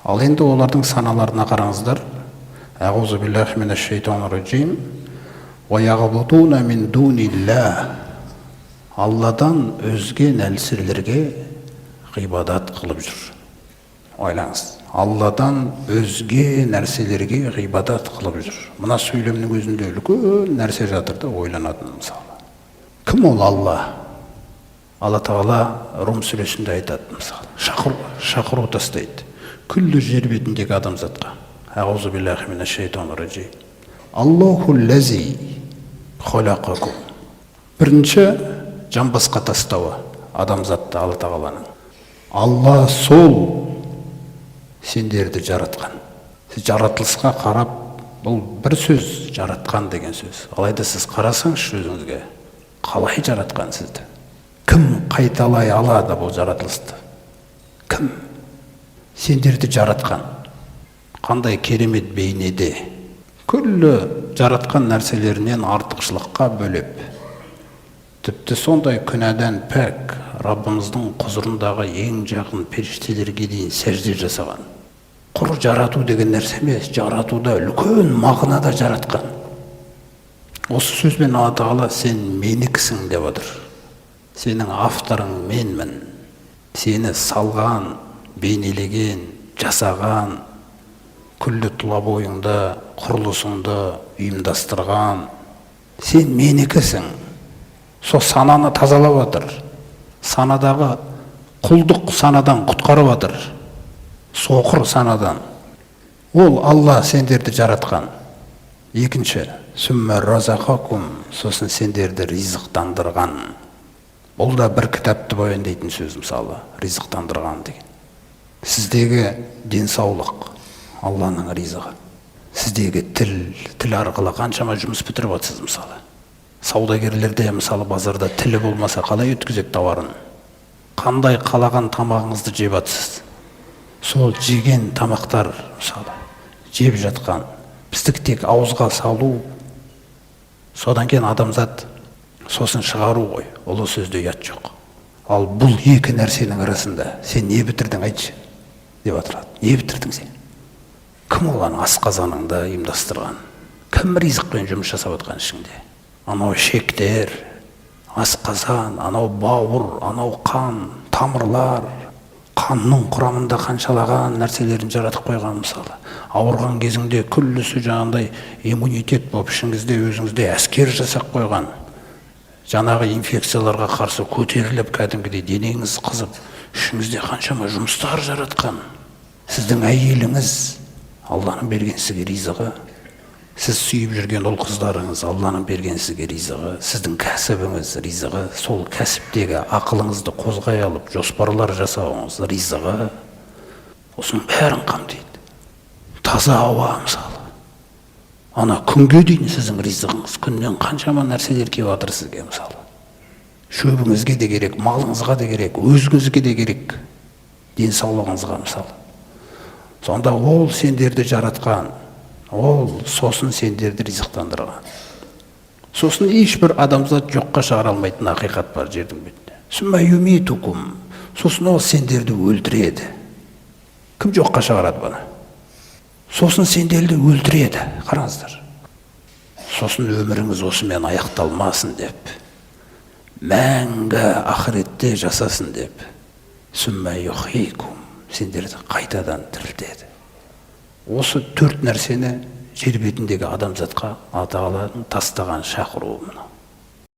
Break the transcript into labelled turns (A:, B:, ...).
A: Ал енді олардың саналарына қараңыздар. Аузу биллахи минаш шайтанир раджим. Ва яғбудуна мин дуниллах. Алладан өзге нәрселерге ғибадат қылып жүр. Ойлаңыз. Алладан өзге нәрселерге ғибадат қылып жүр. Мына сөйлемнің өзінде үлкен нәрсе жатыр да ойланатын мысалы. Кім ол Алла? Алла Тағала Рум сүресінде айтады мысалы. Шақыру тастайды. Күллі жер бетіндегі адамзатқа. Аузу биллахи минаш шайтанир раджим. Аллаху лази халақакум. Бірінші жамбасқа тастауы адамзатты Алла Тағаланың. Алла сол сендерді жаратқан. Сіз жаратылысқа қарап, бұл бір сөз жаратқан деген сөз. Алайда сіз қарасаңыз өзіңізге, қалай жаратқан сізді? Кім қайталай алады бұл жаратылысты? Кім? Сендерді жаратқан. Қандай керемет бейнеде. Күллі жаратқан нәрселерінен артықшылыққа бөлеп. Тіпті сондай күнәдан пәк Раббымыздың құзырындағы ең жақын періштелерге дейін сәжде жасаған. Құр жарату деген нәрсе емес, жаратуда үлкен мағынада жаратқан. Осы сөзбен Алла Тағала сен менікісің деп отыр. Сенің авторың менмін. Сені салған, бейнелеген, жасаған, күллі тұла бойыңда, құрылысыңды ұйымдастырған. Сен менікісің. Сол сананы тазалап отыр. Санадағы құлдық санадан құтқарып отыр. Соқыр санадан. Ол Алла сендерді жаратқан. Екінші, сүммә разақакум, сосын сендерді ризықтандырған. Бұл да бір кітапты баяндайтын сөз мысалы, ризықтандырған деген. Сіздегі денсаулық Алланың ризығы. Сіздегі тіл арқылы қаншама жұмыс бітіріп отырсыз мысалы. Саудагерлерде мысалы базарда тілі болмаса қалай өткізеді тауарын? Қандай қалаған тамағыңызды жеп жатсыз? Сол жеген тамақтар мысалы жеп жатқан. Біздікі тек ауызға салу, содан кейін адамзат сосын шығару ғой. Ол сөзде ұят жоқ. Ал бұл екі нәрсенің арасында сен не бітірдің айтшы деп отырады. Не бітірдің сен? Кім оланы асқазаныңда ұйымдастырған? Кім ризықпен жұмыс жасап отқан ішіңде? Анау шектер, асқазан, анау бауыр, анау қан, тамырлар, қанның құрамында қаншалаған нәрселерін жаратып қойған мысалы. Ауырған кезіңде күллісі жаңағындай иммунитет болып ішіңізде өзіңізде әскер жасап қойған. Жаңағы инфекцияларға қарсы көтеріліп кәдімгідей денеңіз қызып, ішіңізде қаншама жұмыстар жаратқан. Сіздің әйеліңіз Алланың берген сізге ризығы. Сіз сүйіп жүрген ұл қыздарыңыз Алланың берген сізге ризығы. Сіздің кәсібіңіз ризығы. Сол кәсіптегі ақылыңызды қозғай алып, жоспарлар жасауыңыз ризығы. Осының бәрін қамтиды. Таза ауа мысалы. Ана күнге дейін сіздің ризығыңыз. Күннен қаншама нәрселер келіп жатыр сізге мысалы. Шөбіңізге де керек, малыңызға да керек, өзіңізге де керек, денсаулығыңызға мысалы. Сонда ол сендерді жаратқан. Ол сосын сендерді ризықтандырған. Сосын ешбір адамзат жоққа шығара алмайтын ақиқат бар жердің бетінде. Сүммә юмитукум. Сосын ол сендерді өлтіреді. Кім жоққа шығарады бұны? Сосын сендерді өлтіреді. Қараңыздар. Сосын өміріңіз осымен аяқталмасын деп. Мәңгі ақыретте жасасын деп. Сүммә юхикум. Сендерді қайтадан тірілтеді. Осы төрт нәрсені жер бетіндегі адамзатқа Алла Тағаланың тастаған шақыруы мынау.